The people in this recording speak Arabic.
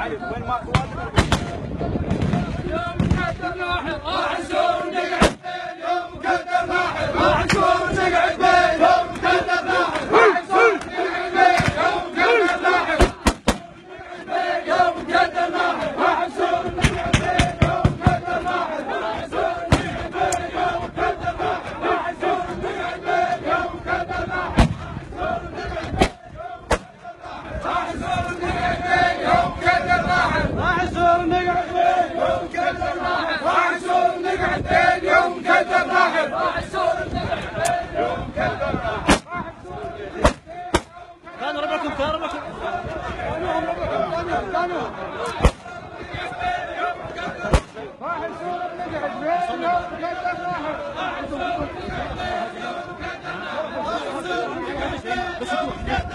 علي وين ما يوم مقدر لاحق راح نسور نقعد بين يوم مقدر لاحق راح نسور نقعد بين يوم مقدر لاحق راح نسور نقعد بين يوم مقدر لاحق يوم مقدر لاحق راح نسور نقعد بين يوم مقدر لاحق راح نسور نقعد بين يوم مقدر لاحق راح نسور نقعد بين يوم مقدر لاحق راح نسور نقعد بين يوم مقدر لاحق راح نسور نقعد بين يوم مقدر لاحق راح نسور نقعد بين يوم مقدر لاحق راح نسور نقعد بين يوم مقدر لاحق كانوا ربعكم كانوا ربعكم راح نسور نقعد بين يوم مقدر لاحق